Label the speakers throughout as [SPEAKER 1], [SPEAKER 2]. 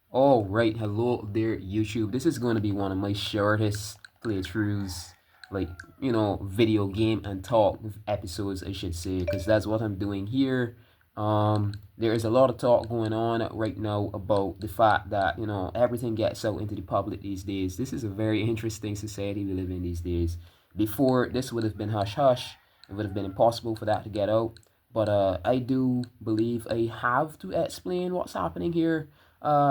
[SPEAKER 1] All right, hello there, YouTube. This is going to be one of my shortest playthroughs, like video game and talk episodes, I should say, because that's what I'm doing here. There is a lot of talk going on right now about the fact that everything gets out into the public these days. This is a very interesting society we live in these days. Before this would have been hush hush. It would have been impossible for that to get out. But I do believe I have to explain what's happening here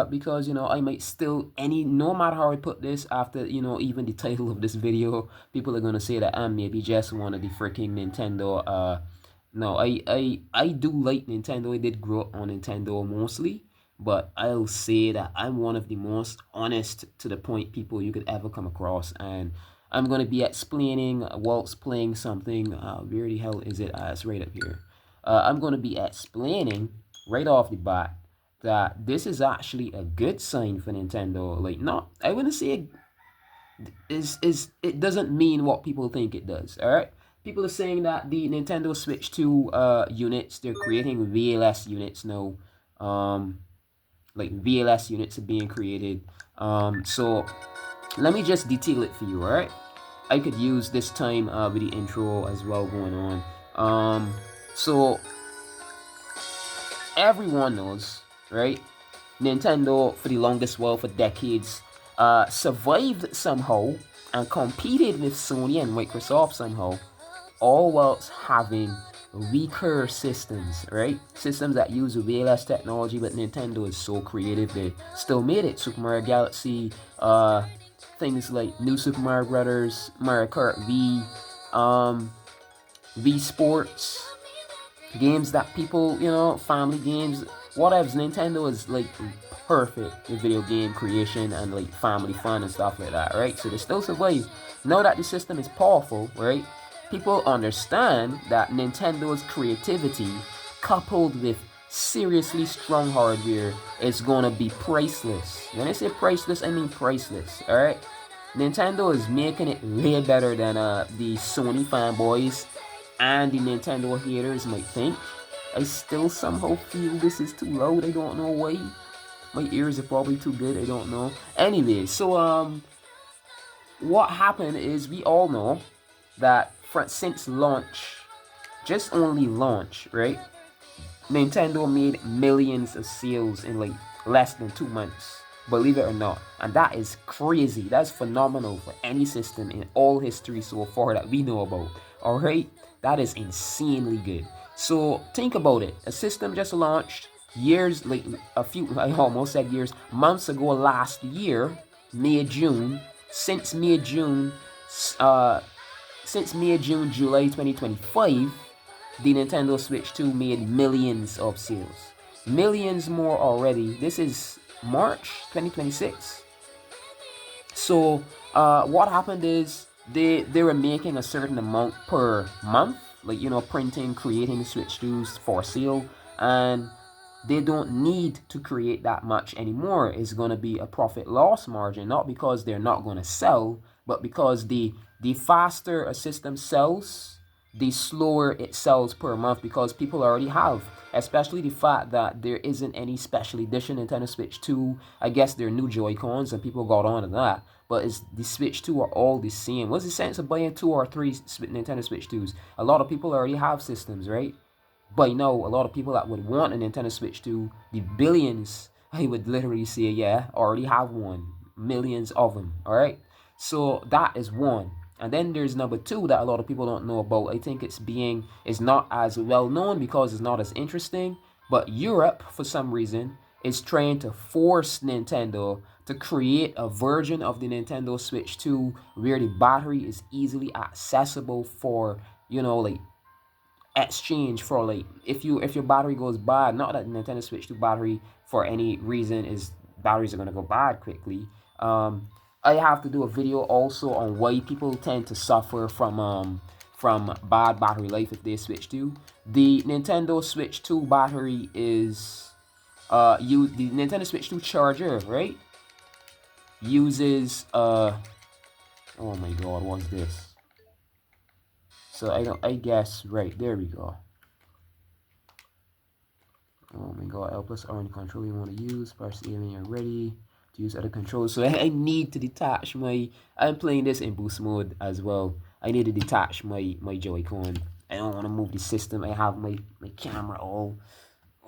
[SPEAKER 1] because I might still no matter how I put this after even the title of this video, people are gonna say that I'm maybe just one of the freaking Nintendo. No, I do like Nintendo. I did grow up on Nintendo mostly, but I'll say that I'm one of the most honest to the point people you could ever come across, and I'm gonna be explaining whilst playing something. Where the hell is it? It's right up here. I'm gonna be explaining right off the bat that this is actually a good sign for Nintendo. Like, not, I wouldn't say it doesn't mean what people think it does. All right, people are saying that the Nintendo Switch 2 units, they're creating VLS units now. Um, like VLS units are being created. So let me just detail it for you. All right, I could use this time with the intro as well going on. So everyone knows, right? Nintendo, for the longest while, for decades, survived somehow and competed with Sony and Microsoft somehow, all whilst having weaker systems, right? Systems that use VLS technology, but Nintendo is so creative, they still made it. Super Mario Galaxy, things like New Super Mario Brothers, Mario Kart V, V Sports, games that people, family games, whatever. Nintendo is like perfect in video game creation and like family fun and stuff like that, right? So they still survive. Know that the system is powerful, right? People understand that Nintendo's creativity coupled with seriously strong hardware is gonna be priceless. When I say priceless, I mean priceless, alright? Nintendo is making it way better than the Sony fanboys and the Nintendo haters might think. I still somehow feel this is too loud. I don't know why. My ears are probably too good. I don't know. Anyway, so what happened is we all know that since launch, just only launch, right? Nintendo made millions of sales in like less than 2 months. Believe it or not. And that is crazy. That's phenomenal for any system in all history so far that we know about. Alright? That is insanely good. So think about it. A system just launched years, like I almost said years, months ago last year, May, June. Since May, June, uh, July 2025, the Nintendo Switch 2 made millions of sales. Millions more already. This is March 2026. So what happened is they were making a certain amount per month, like printing, creating Switch 2s for sale, and they don't need to create that much anymore. It's gonna be a profit loss margin, not because they're not gonna sell, but because the faster a system sells, the slower it sells per month because people already have. Especially the fact that there isn't any special edition Nintendo Switch 2. I guess they're new Joy-Cons and people got on to that. But it's, the Switch 2 are all the same. What's the sense of buying 2 or 3 Nintendo Switch 2s? A lot of people already have systems, right? By now, a lot of people that would want a Nintendo Switch 2, the billions, I would literally say, yeah, already have one. Millions of them, alright? So that is one. And then there's number two that a lot of people don't know about. I think it's not as well known because it's not as interesting. But Europe, for some reason, is trying to force Nintendo to create a version of the Nintendo Switch 2 where the battery is easily accessible for, like exchange for, like, if your battery goes bad. Not that Nintendo Switch 2 battery for any reason is batteries are gonna go bad quickly. I have to do a video also on why people tend to suffer from bad battery life if they switch to the Nintendo Switch 2 battery is the Nintendo Switch 2 charger, right, uses oh my god, what's this? So I guess right there we go. Oh my god, L plus R on the controller you want to use. Press A when you're ready to use other controls. So I need to detach my... I'm playing this in boost mode as well. I need to detach my Joy-Con. I don't want to move the system. I have my camera all...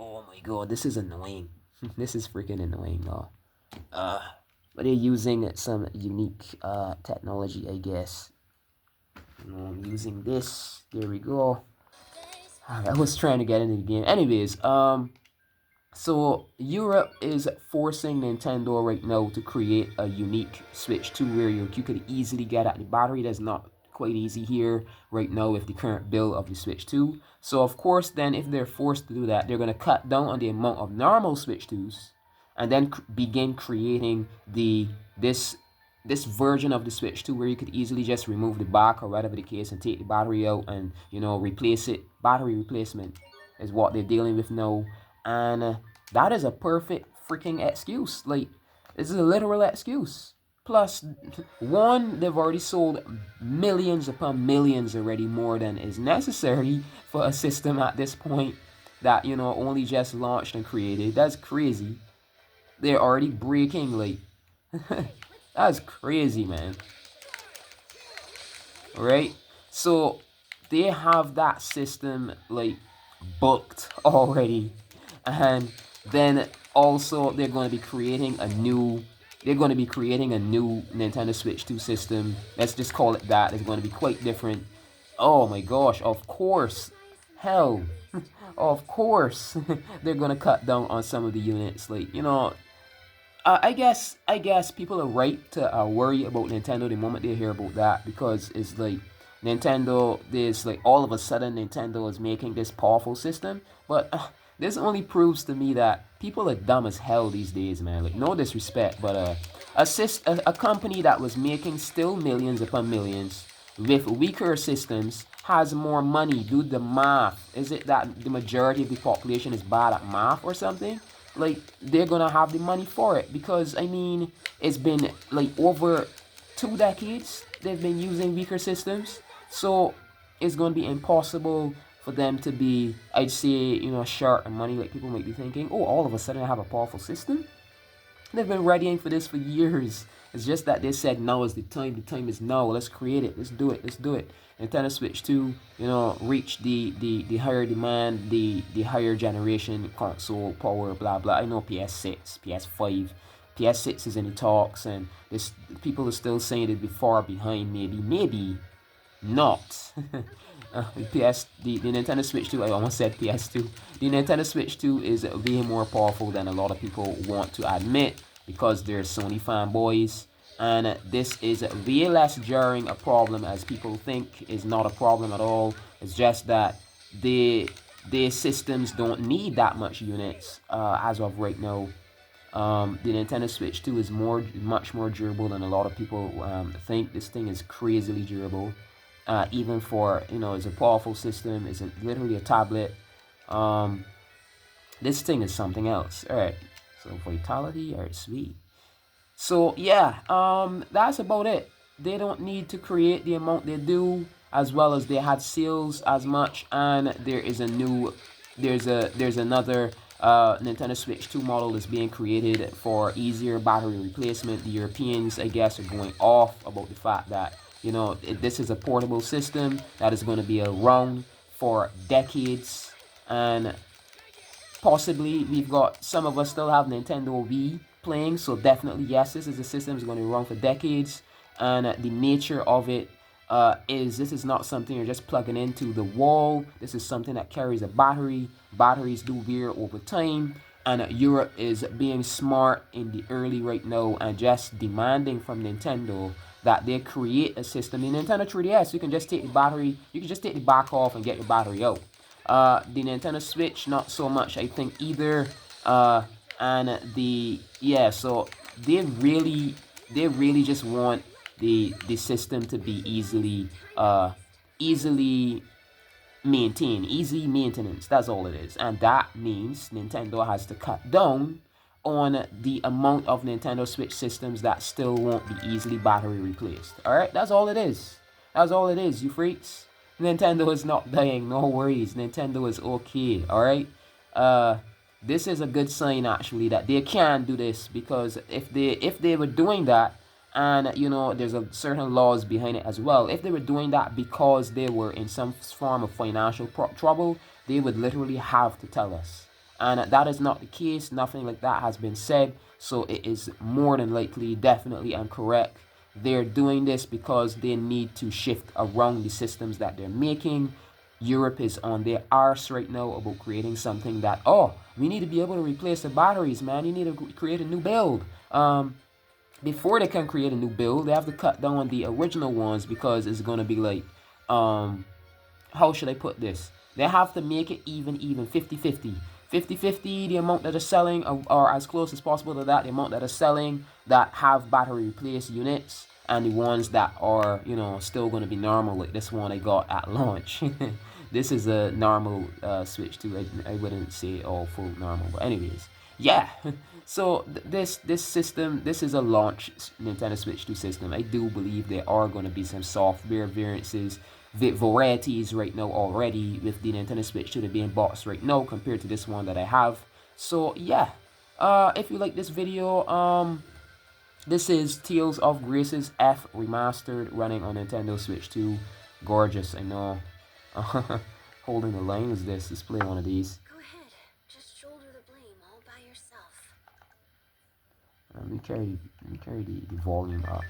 [SPEAKER 1] Oh my god, this is annoying. This is freaking annoying, though. But they're using some unique technology, I guess. I'm using this. There we go. I was trying to get into the game. Anyways, so Europe is forcing Nintendo right now to create a unique Switch 2 where you could easily get at the battery. That's not quite easy here right now with the current build of the Switch 2. So of course then if they're forced to do that, they're going to cut down on the amount of normal Switch 2s and then begin creating this version of the Switch 2 where you could easily just remove the back or whatever the case and take the battery out and, you know, replace it. Battery replacement is what they're dealing with now. And that is a perfect freaking excuse. Like, this is a literal excuse. Plus, one, they've already sold millions upon millions already, more than is necessary for a system at this point that, you know, only just launched and created. That's crazy. They're already breaking, like, that's crazy, man. Right? So, they have that system, like, booked already. And then also they're going to be creating a new Nintendo Switch 2 system. Let's just call it that. It's going to be quite different. Oh my gosh, of course. Hell. Of course. They're going to cut down on some of the units. Like, you know, I guess people are right to worry about Nintendo the moment they hear about that, because it's like Nintendo, there's like all of a sudden Nintendo is making this powerful system, but this only proves to me that people are dumb as hell these days, man. Like, no disrespect, but a company that was making still millions upon millions with weaker systems has more money. Do the math. Is it that the majority of the population is bad at math or something? Like, they're gonna have the money for it, because I mean, it's been like over 2 decades they've been using weaker systems, so it's gonna be impossible for them to be, I'd say, you know, short on money. Like, people might be thinking, oh, all of a sudden I have a powerful system. They've been readying for this for years. It's just that they said now is the time. The time is now. Let's create it. Let's do it. Let's do it. Nintendo Switch 2, you know, reach the higher demand, the higher generation console power, blah blah. I know PS6, PS5, PS6 is in the talks, and this people are still saying it'd be far behind. Maybe not. The Nintendo Switch 2, I almost said PS2. The Nintendo Switch 2 is way more powerful than a lot of people want to admit, because they're Sony fanboys, and this is way less jarring a problem as people think. Is not a problem at all. It's just that their systems don't need that much units as of right now. The Nintendo Switch 2 is much more durable than a lot of people think. This thing is crazily durable. Even for, you know, it's a powerful system. It's literally a tablet. This thing is something else. Alright, so vitality, alright, sweet. So yeah, that's about it. They don't need to create the amount they do, as well as they had sales as much, and there's another Nintendo Switch 2 model that's being created for easier battery replacement. The Europeans, I guess, are going off about the fact that, you know, this is a portable system that is going to be around for decades, and possibly we've got some of us still have Nintendo Wii playing, so definitely yes, this is a system that's going to run for decades. And the nature of it this is not something you're just plugging into the wall. This is something that carries a battery. Batteries do wear over time, and Europe is being smart in the early right now and just demanding from Nintendo that they create a system. The Nintendo 3DS, you can just take the battery, you can just take the back off and get your battery out. The Nintendo Switch, not so much, I think, either. And so they really just want the system to be easily maintained, easy maintenance. That's all it is, and that means Nintendo has to cut down on the amount of Nintendo Switch systems that still won't be easily battery replaced. Alright, that's all it is. That's all it is, you freaks. Nintendo is not dying, no worries. Nintendo is okay, alright? this is a good sign actually that they can do this, because if they were doing that, and you know there's a certain laws behind it as well, if they were doing that because they were in some form of financial trouble, they would literally have to tell us, and that is not the case. Nothing like that has been said, so it is more than likely, definitely and correct, they're doing this because they need to shift around the systems that they're making. Europe is on their arse right now about creating something that, oh, we need to be able to replace the batteries, man. You need to create a new build. Before they can create a new build, they have to cut down on the original ones, because it's going to be like, how should I put this? They have to make it even 50-50. 50-50, the amount that are selling, or as close as possible to that, the amount that are selling that have battery replace units, and the ones that are, you know, still going to be normal, like this one I got at launch. This is a normal Switch 2. I wouldn't say all full normal, but anyways, yeah. So this system, this is a launch Nintendo Switch 2 system. I do believe there are going to be some software variances, varieties right now already with the Nintendo Switch 2 being boxed right now compared to this one that I have. So yeah, if you like this video, this is Tales of Grace's F Remastered running on Nintendo Switch 2. Gorgeous, I know. Holding the line is this. Let's play one of these.
[SPEAKER 2] Go ahead. Just shoulder the blame all by yourself.
[SPEAKER 1] Let me carry the volume up.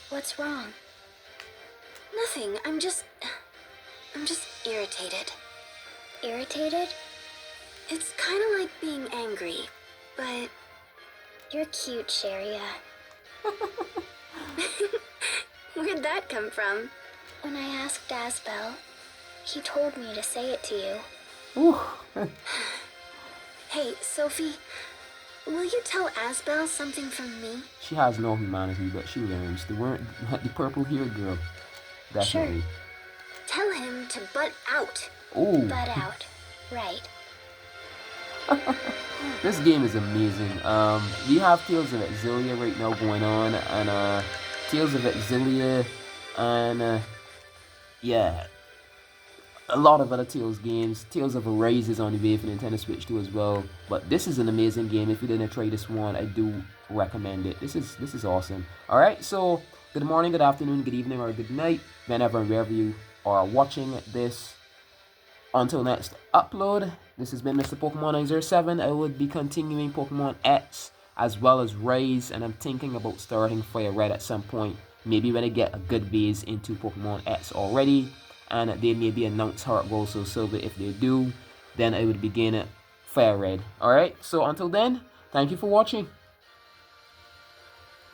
[SPEAKER 2] What's wrong? Nothing. I'm just irritated. Irritated? It's kind of like being angry, but you're cute, Sharia. Where'd that come from? When I asked Asbel, he told me to say it to you.
[SPEAKER 1] Ooh.
[SPEAKER 2] Hey, Sophie, will you tell Asbel something from me?
[SPEAKER 1] She has no humanity, but she learns. The purple-haired girl. Definitely.
[SPEAKER 2] Sure. Tell him to butt out.
[SPEAKER 1] Ooh.
[SPEAKER 2] Butt out. Right.
[SPEAKER 1] This game is amazing. We have Tales of Exilia right now going on, and Tales of Exilia, and yeah, a lot of other Tales games. Tales of Arise is on the way for Nintendo Switch 2 as well. But this is an amazing game. If you didn't try this one, I do recommend it. This is awesome. All right, so good morning, good afternoon, good evening, or good night, whenever and wherever you are watching this. Until next upload, this has been Mr. Pokemon 907. I would be continuing Pokemon X as well as Rise, and I'm thinking about starting Fire Red at some point. Maybe when I get a good base into Pokemon X already, and they maybe announce Heart Gold or Silver. If they do, then I would begin Fire Red. Alright, so until then, thank you for watching.